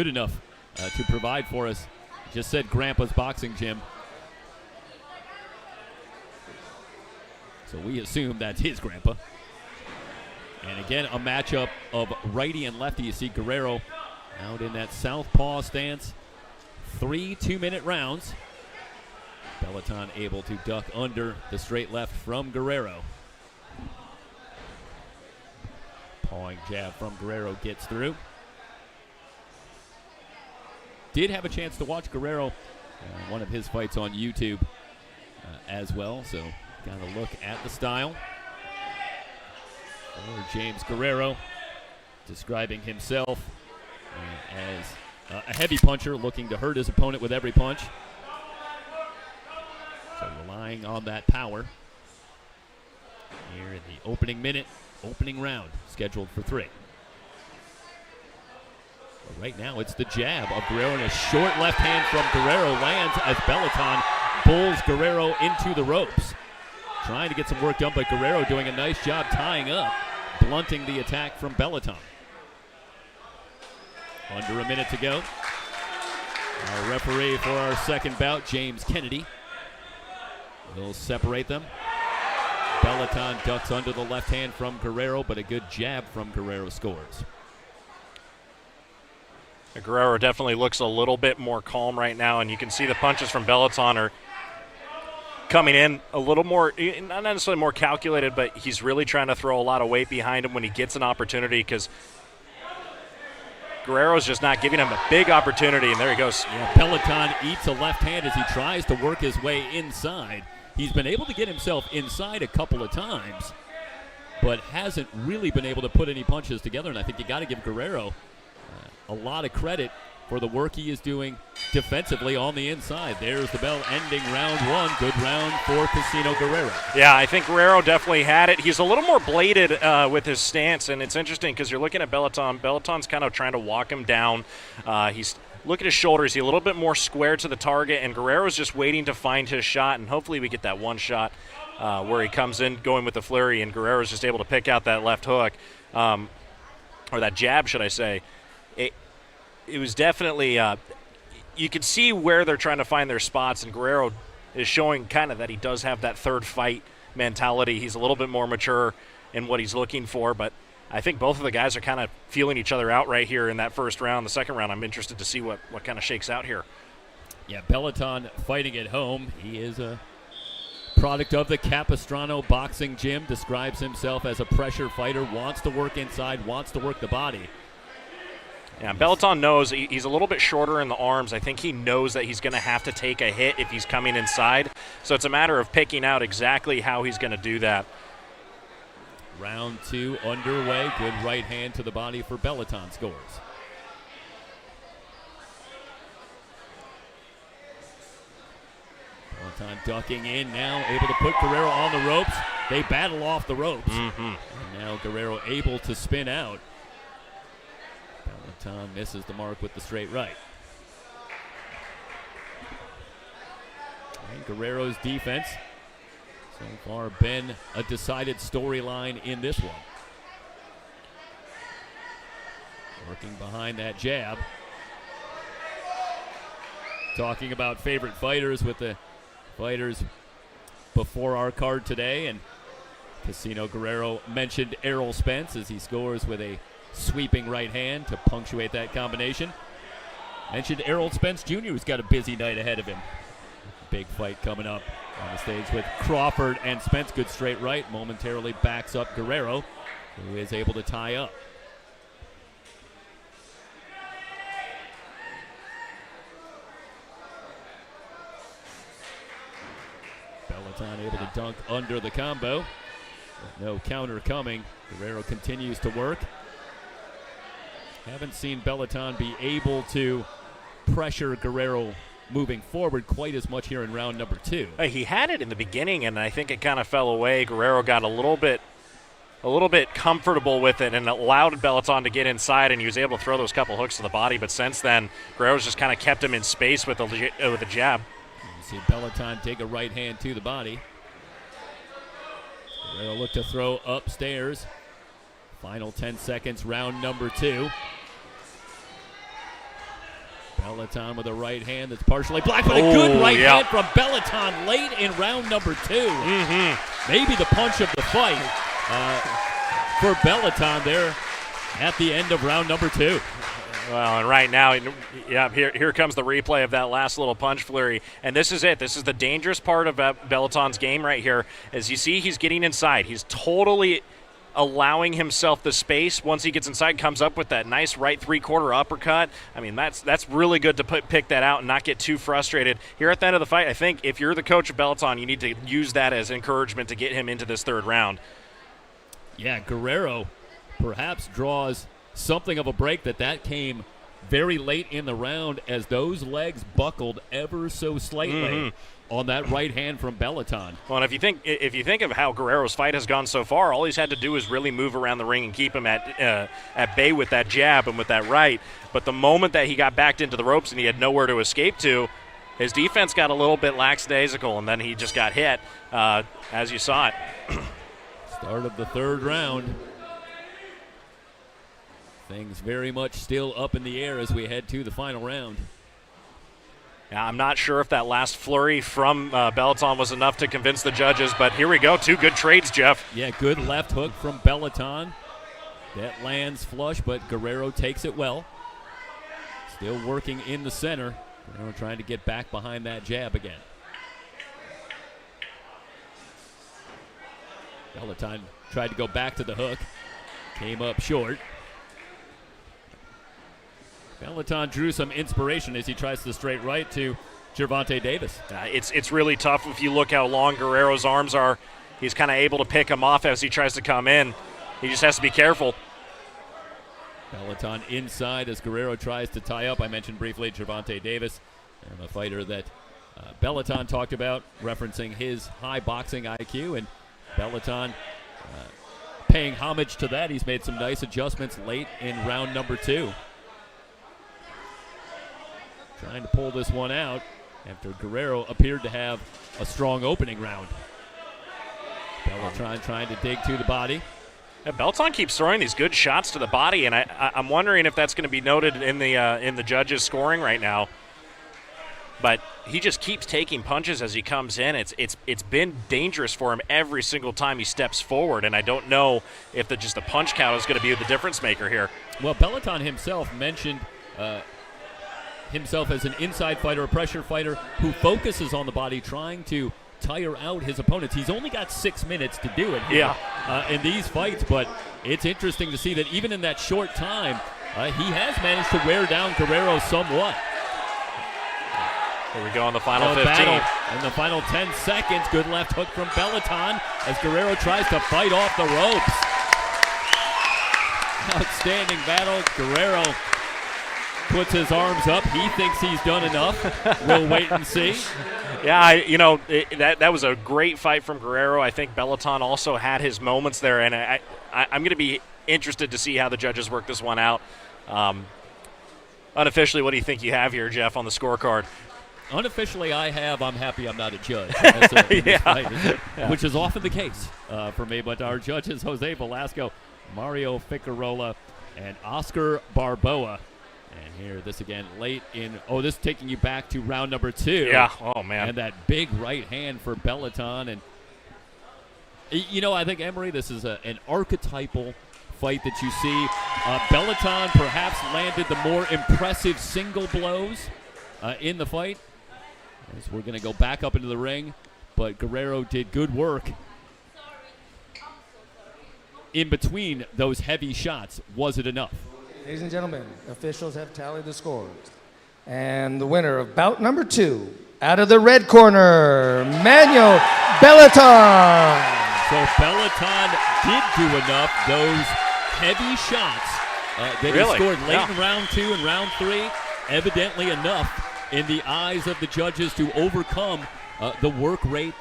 good enough to provide for us. Just said Grandpa's Boxing Gym. So we assume that's his grandpa. And again, a matchup of righty and lefty. You see Guerrero out in that southpaw stance. 3 2-minute rounds. Beltran able to duck under the straight left from Guerrero. Pawing jab from Guerrero gets through. Did have a chance to watch Guerrero, one of his fights on YouTube as well, so got a look at the style. Or James Guerrero describing himself as a heavy puncher looking to hurt his opponent with every punch. So relying on that power here in the opening minute, opening round, scheduled for 3. But right now it's the jab of Guerrero, and a short left hand from Guerrero lands as Beltran pulls Guerrero into the ropes. Trying to get some work done, but Guerrero doing a nice job tying up, blunting the attack from Beltran. Under a minute to go. Our referee for our second bout, James Kennedy, will separate them. Beltran ducks under the left hand from Guerrero, but a good jab from Guerrero scores. Guerrero definitely looks a little bit more calm right now, and you can see the punches from Beltran are coming in a little more, not necessarily more calculated, but he's really trying to throw a lot of weight behind him when he gets an opportunity, because Guerrero's just not giving him a big opportunity, and there he goes. Yeah, Beltran eats a left hand as he tries to work his way inside. He's been able to get himself inside a couple of times, but hasn't really been able to put any punches together, and I think you got to give Guerrero a lot of credit for the work he is doing defensively on the inside. There's the bell ending round 1. Good round for Casino Guerrero. Yeah, I think Guerrero definitely had it. He's a little more bladed with his stance, and it's interesting because you're looking at Beltran. Beltran's kind of trying to walk him down. Look at his shoulders. He's a little bit more square to the target, and Guerrero's just waiting to find his shot, and hopefully we get that one shot where he comes in going with the flurry, and Guerrero's just able to pick out that left hook, or that jab, should I say. It was definitely you could see where they're trying to find their spots, and Guerrero is showing kind of that he does have that third fight mentality. He's a little bit more mature in what he's looking for, but I think both of the guys are kind of feeling each other out right here in that first round. The second round, I'm interested to see what kind of shakes out here. Yeah, Beltran fighting at home. He is a product of the Capistrano Boxing Gym, describes himself as a pressure fighter, wants to work inside, wants to work the body. Yeah, Beltran knows he's a little bit shorter in the arms. I think he knows that he's going to have to take a hit if he's coming inside. So it's a matter of picking out exactly how he's going to do that. Round 2 underway. Good right hand to the body for Beltran scores. Beltran ducking in now, able to put Guerrero on the ropes. They battle off the ropes. And now Guerrero able to spin out. Beltran misses the mark with the straight right. And Guerrero's defense so far been a decided storyline in this one. Working behind that jab. Talking about favorite fighters with the fighters before our card today, and Casino Guerrero mentioned Errol Spence as he scores with a sweeping right hand to punctuate that combination. Mentioned Errol Spence Jr., who's got a busy night ahead of him. Big fight coming up on the stage with Crawford and Spence. Good straight right, momentarily backs up Guerrero, who is able to tie up. Beltran able to dunk under the combo. With no counter coming, Guerrero continues to work. Haven't seen Beltran be able to pressure Guerrero moving forward quite as much here in round number 2. He had it in the beginning, and I think it kind of fell away. Guerrero got a little bit comfortable with it and allowed Beltran to get inside, and he was able to throw those couple hooks to the body. But since then, Guerrero's just kind of kept him in space with a jab. You see Beltran take a right hand to the body. Guerrero look to throw upstairs. Final 10 seconds, round number 2. Beltran with a right hand that's partially blocked, but a good right hand from Beltran late in round number 2. Maybe the punch of the fight for Beltran there at the end of round number 2. Well, and right now, here comes the replay of that last little punch flurry. And this is it. This is the dangerous part of Beltran's game right here. As you see, he's getting inside. He's totally allowing himself the space. Once he gets inside, comes up with that nice right three-quarter uppercut. I mean, that's really good to pick that out and not get too frustrated. Here at the end of the fight, I think if you're the coach of Beltran, you need to use that as encouragement to get him into this 3rd round. Yeah, Guerrero perhaps draws something of a break that came very late in the round as those legs buckled ever so slightly on that right hand from Beltran. Well, and if you think of how Guerrero's fight has gone so far, all he's had to do is really move around the ring and keep him at bay with that jab and with that right. But the moment that he got backed into the ropes and he had nowhere to escape to, his defense got a little bit lackadaisical, and then he just got hit, as you saw it. Start of the 3rd round. Things very much still up in the air as we head to the final round. Yeah, I'm not sure if that last flurry from Beltran was enough to convince the judges, but here we go. 2 good trades, Jeff. Yeah, good left hook from Beltran. That lands flush, but Guerrero takes it well. Still working in the center. Guerrero trying to get back behind that jab again. Beltran tried to go back to the hook. Came up short. Beltran drew some inspiration as he tries the straight right to Gervonta Davis. It's really tough if you look how long Guerrero's arms are. He's kind of able to pick him off as he tries to come in. He just has to be careful. Beltran inside as Guerrero tries to tie up. I mentioned briefly Gervonta Davis, a fighter that Beltran talked about, referencing his high boxing IQ, and Beltran paying homage to that. He's made some nice adjustments late in round number 2. Trying to pull this one out after Guerrero appeared to have a strong opening round. Beltran trying to dig to the body. Yeah, Beltran keeps throwing these good shots to the body, and I'm wondering if that's going to be noted in the judges' scoring right now. But he just keeps taking punches as he comes in. It's been dangerous for him every single time he steps forward, and I don't know if the punch count is going to be the difference maker here. Well, Beltran himself mentioned himself as an inside fighter, a pressure fighter who focuses on the body, trying to tire out his opponents. He's only got 6 minutes to do it here, in these fights, but it's interesting to see that even in that short time, he has managed to wear down Guerrero somewhat. Here we go in the final 15. Battle in the final 10 seconds. Good left hook from Beltran as Guerrero tries to fight off the ropes. Outstanding battle. Guerrero puts his arms up. He thinks he's done enough. We'll wait and see. Yeah, that was a great fight from Guerrero. I think Beltran also had his moments there, and I'm going to be interested to see how the judges work this one out. Unofficially, what do you think you have here, Jeff, on the scorecard? Unofficially, I'm happy I'm not a judge, which is often the case for me. But our judges, Jose Velasco, Mario Figueroa, and Oscar Barboa. And here, this again, late in, this is taking you back to round number 2. Yeah, oh, man. And that big right hand for Beltran. And, I think, Emery, this is an archetypal fight that you see. Beltran perhaps landed the more impressive single blows in the fight. As we're going to go back up into the ring, but Guerrero did good work in between those heavy shots. Was it enough? Ladies and gentlemen, officials have tallied the scores. And the winner of bout number 2, out of the red corner, Manny Beltran. So Beltran did do enough. Those heavy shots that he scored late in round 2 and round 3, evidently enough in the eyes of the judges to overcome the work rate